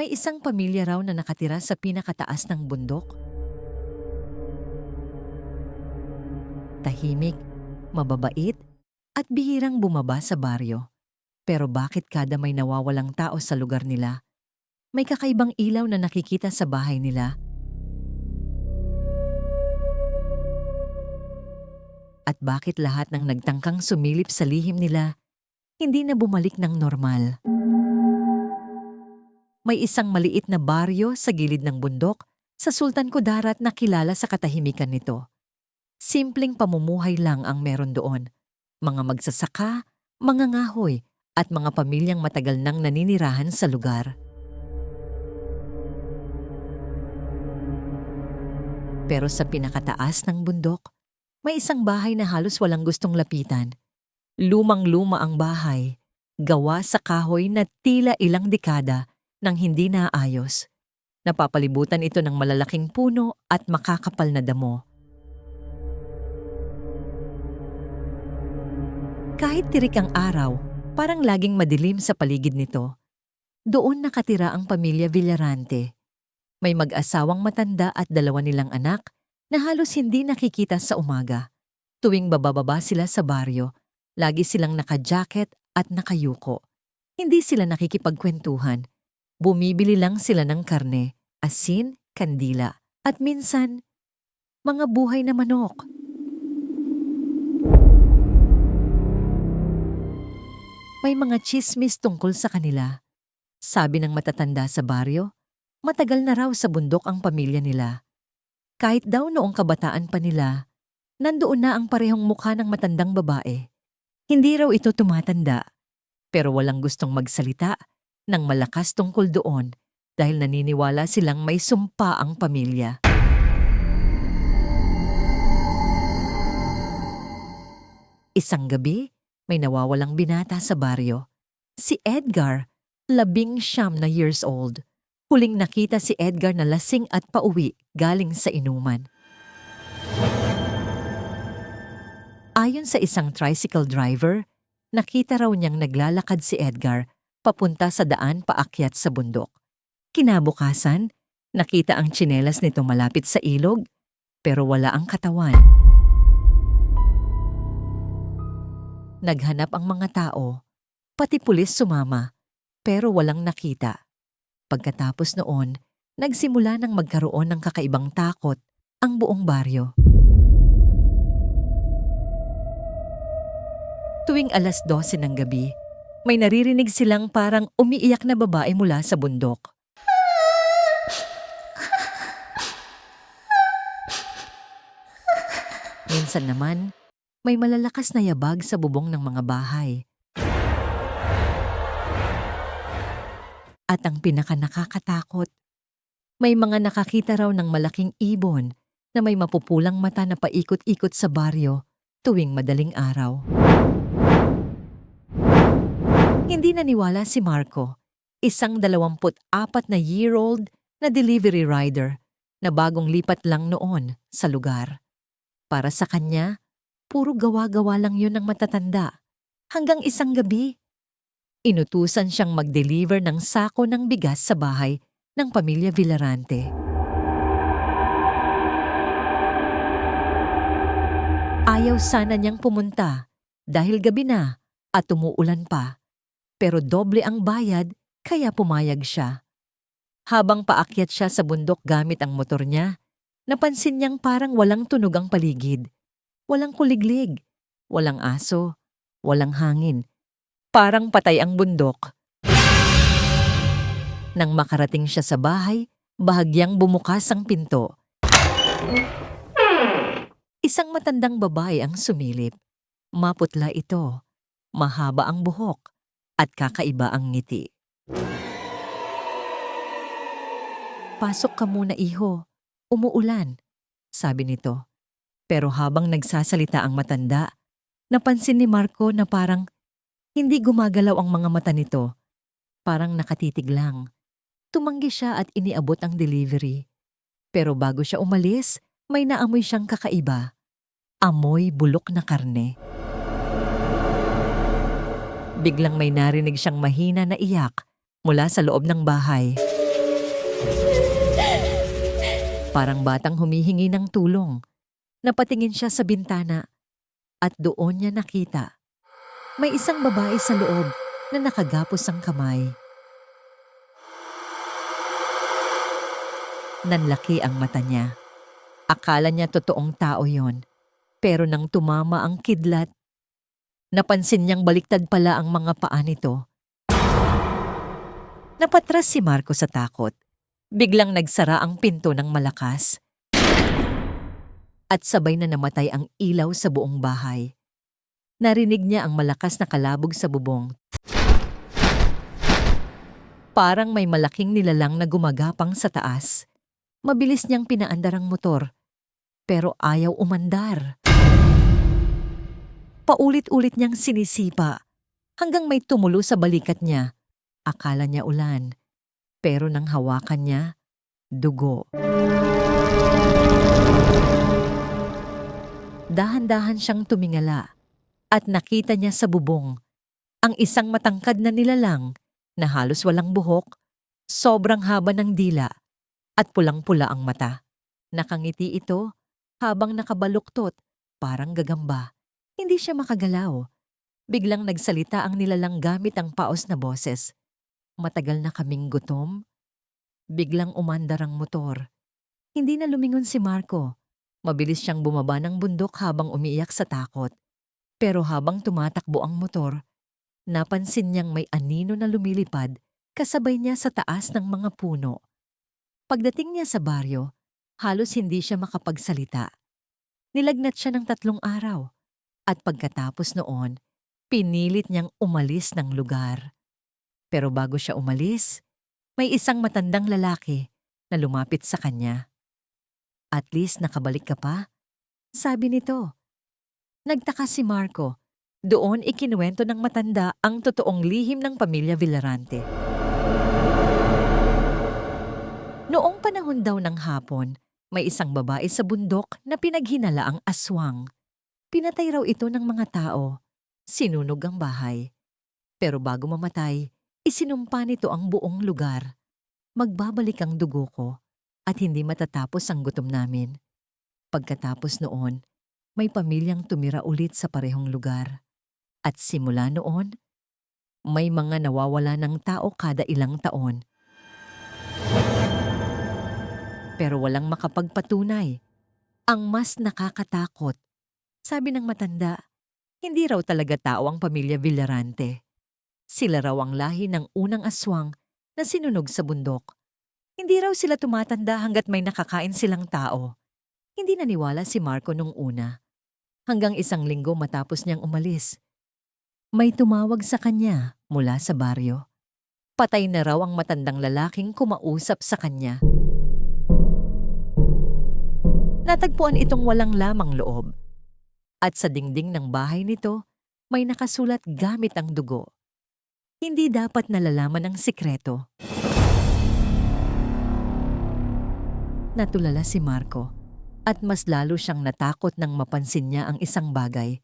May isang pamilya raw na nakatira sa pinakataas ng bundok. Tahimik, mababait, at bihirang bumaba sa baryo. Pero bakit kada may nawawalang tao sa lugar nila, may kakaibang ilaw na nakikita sa bahay nila? At bakit lahat ng nagtangkang sumilip sa lihim nila, hindi na bumalik ng normal? May isang maliit na baryo sa gilid ng bundok sa Sultan Kudarat na kilala sa katahimikan nito. Simpleng pamumuhay lang ang meron doon. Mga magsasaka, mga ngahoy, at mga pamilyang matagal nang naninirahan sa lugar. Pero sa pinakataas ng bundok, may isang bahay na halos walang gustong lapitan. Lumang-luma ang bahay, gawa sa kahoy na tila ilang dekada nang hindi naayos. Napapalibutan ito ng malalaking puno at makakapal na damo. Kahit tirik ang araw, parang laging madilim sa paligid nito. Doon nakatira ang pamilya Villarante. May mag-asawang matanda at 2 nilang anak na halos hindi nakikita sa umaga. Tuwing bababa sila sa baryo, lagi silang naka-jacket at nakayuko. Hindi sila nakikipagkwentuhan. Bumibili lang sila ng karne, asin, kandila, at minsan, mga buhay na manok. May mga tsismis tungkol sa kanila. Sabi ng matatanda sa baryo, matagal na raw sa bundok ang pamilya nila. Kahit daw noong kabataan pa nila, nandoon na ang parehong mukha ng matandang babae. Hindi raw ito tumatanda, pero walang gustong magsalita ng malakas tungkol doon dahil naniniwala silang may sumpa ang pamilya. Isang gabi, may nawawalang binata sa baryo. Si Edgar, 19 na years old. Huling nakita si Edgar na lasing at pauwi galing sa inuman. Ayon sa isang tricycle driver, nakita raw niyang naglalakad si Edgar papunta sa daan paakyat sa bundok. Kinabukasan, nakita ang tsinelas nito malapit sa ilog, pero wala ang katawan. Naghanap ang mga tao, pati pulis sumama, pero walang nakita. Pagkatapos noon, nagsimula ng magkaroon ng kakaibang takot ang buong baryo. Tuwing 12:00 ng gabi, may naririnig silang parang umiiyak na babae mula sa bundok. Minsan naman, may malalakas na yabag sa bubong ng mga bahay. At ang pinakanakakatakot, may mga nakakita raw ng malaking ibon na may mapupulang mata na paikot-ikot sa baryo tuwing madaling araw. Hindi naniwala si Marco, isang 24-na-year-old na delivery rider na bagong lipat lang noon sa lugar. Para sa kanya, puro gawa-gawa lang yun ng matatanda. Hanggang isang gabi, inutusan siyang mag-deliver ng sako ng bigas sa bahay ng pamilya Villarante. Ayaw sana niyang pumunta dahil gabi na at umuulan pa. Pero doble ang bayad kaya pumayag siya. Habang paakyat siya sa bundok gamit ang motor niya, napansin niyang parang walang tunog ang paligid. Walang kuliglig, walang aso, walang hangin. Parang patay ang bundok. Nang makarating siya sa bahay, bahagyang bumukas ang pinto. Isang matandang babae ang sumilip. Maputla ito, mahaba ang buhok, at kakaiba ang ngiti. "Pasok ka muna, iho. Umuulan," sabi nito. Pero habang nagsasalita ang matanda, napansin ni Marco na parang hindi gumagalaw ang mga mata nito. Parang nakatitig lang. Tumanggi siya at iniabot ang delivery. Pero bago siya umalis, may naamoy siyang kakaiba. Amoy bulok na karne. Biglang may narinig siyang mahina na iyak mula sa loob ng bahay. Parang batang humihingi ng tulong. Napatingin siya sa bintana at doon niya nakita. May isang babae sa loob na nakagapos ang kamay. Nanlaki ang mata niya. Akala niya totoong tao yon. Pero nang tumama ang kidlat, napansin niyang baliktad pala ang mga paa nito. Napatras si Marco sa takot. Biglang nagsara ang pinto ng malakas. At sabay na namatay ang ilaw sa buong bahay. Narinig niya ang malakas na kalabog sa bubong. Parang may malaking nilalang na gumagapang sa taas. Mabilis niyang pinaandar ang motor, pero ayaw umandar. Paulit-ulit niyang sinisipa hanggang may tumulo sa balikat niya. Akala niya ulan, pero nang hawakan niya, dugo. Dahan-dahan siyang tumingala at nakita niya sa bubong ang isang matangkad na nilalang na halos walang buhok, sobrang haba ng dila at pulang-pula ang mata. Nakangiti ito habang nakabaluktot, parang gagamba. Hindi siya makagalaw. Biglang nagsalita ang nilalang gamit ang paos na boses. Matagal na kaming gutom. Biglang umandar ang motor. Hindi na lumingon si Marco. Mabilis siyang bumaba ng bundok habang umiiyak sa takot. Pero habang tumatakbo ang motor, napansin niyang may anino na lumilipad kasabay niya sa taas ng mga puno. Pagdating niya sa baryo, halos hindi siya makapagsalita. Nilagnat siya ng 3 araw at pagkatapos noon, pinilit niyang umalis ng lugar. Pero bago siya umalis, may isang matandang lalaki na lumapit sa kanya. At least nakabalik ka pa, sabi nito. Nagtaka si Marco. Doon ikinuwento ng matanda ang totoong lihim ng pamilya Villarante. Noong panahon daw ng hapon, may isang babae sa bundok na pinaghinala ang aswang. Pinatay raw ito ng mga tao. Sinunog ang bahay. Pero bago mamatay, isinumpa nito ang buong lugar. Magbabalik ang dugo ko at hindi matatapos ang gutom namin. Pagkatapos noon, may pamilyang tumira ulit sa parehong lugar. At simula noon, may mga nawawala ng tao kada ilang taon. Pero walang makapagpatunay. Ang mas nakakatakot, sabi ng matanda, hindi raw talaga tao ang pamilya Villarante. Sila raw ang lahi ng unang aswang na sinunog sa bundok. Hindi raw sila tumatanda hanggat may nakakain silang tao. Hindi naniwala si Marco nung una. Hanggang 1 linggo matapos niyang umalis. May tumawag sa kanya mula sa baryo. Patay na raw ang matandang lalaking kumausap sa kanya. Natagpuan itong walang lamang loob. At sa dingding ng bahay nito, may nakasulat gamit ang dugo. Hindi dapat nalalaman ang sikreto. Natulala si Marco at mas lalo siyang natakot nang mapansin niya ang isang bagay.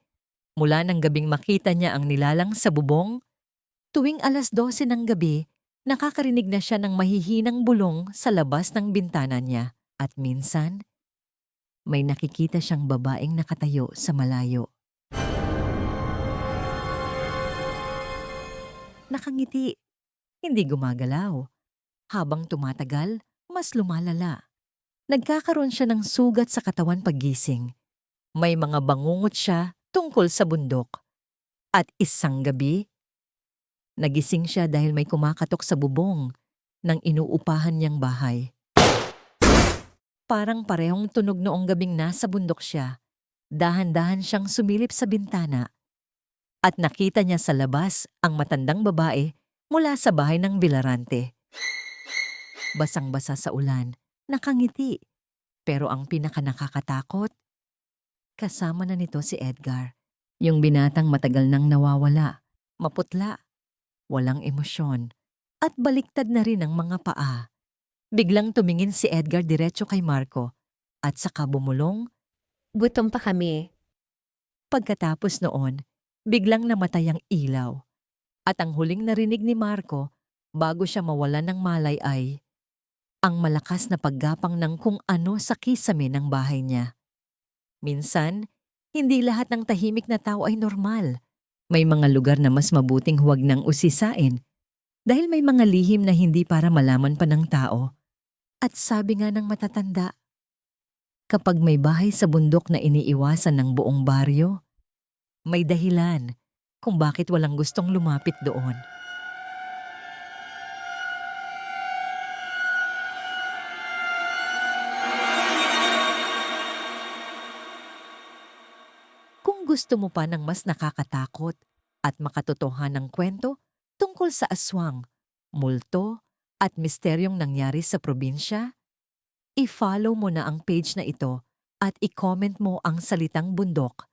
Mula nang gabing makita niya ang nilalang sa bubong, tuwing 12:00 ng gabi, nakakarinig na siya ng mahihinang bulong sa labas ng bintana niya. At minsan, may nakikita siyang babaeng nakatayo sa malayo. Nakangiti, hindi gumagalaw. Habang tumatagal, mas lumalala. Nagkakaroon siya ng sugat sa katawan paggising. May mga bangungot siya tungkol sa bundok. At isang gabi, nagising siya dahil may kumakatok sa bubong ng inuupahan niyang bahay. Parang parehong tunog noong gabing nasa bundok siya. Dahan-dahan siyang sumilip sa bintana at nakita niya sa labas ang matandang babae mula sa bahay ng Villarante. Basang-basa sa ulan, nakangiti. Pero ang pinakanakakatakot, kasama na nito si Edgar. Yung binatang matagal nang nawawala, maputla, walang emosyon, at baliktad na rin ang mga paa. Biglang tumingin si Edgar diretso kay Marco at saka bumulong. Gutom pa kami. Pagkatapos noon, biglang namatay ang ilaw. At ang huling narinig ni Marco bago siya mawalan ng malay ay, ang malakas na paggapang ng kung ano sa kisame ng bahay niya. Minsan, hindi lahat ng tahimik na tao ay normal. May mga lugar na mas mabuting huwag nang usisain dahil may mga lihim na hindi para malaman pa ng tao. At sabi nga ng matatanda, kapag may bahay sa bundok na iniiwasan ng buong baryo, may dahilan kung bakit walang gustong lumapit doon. Kung gusto mo pa ng mas nakakatakot at makatotohanang kwento tungkol sa aswang, multo at misteryong nangyari sa probinsya, i-follow mo na ang page na ito at i-comment mo ang salitang bundok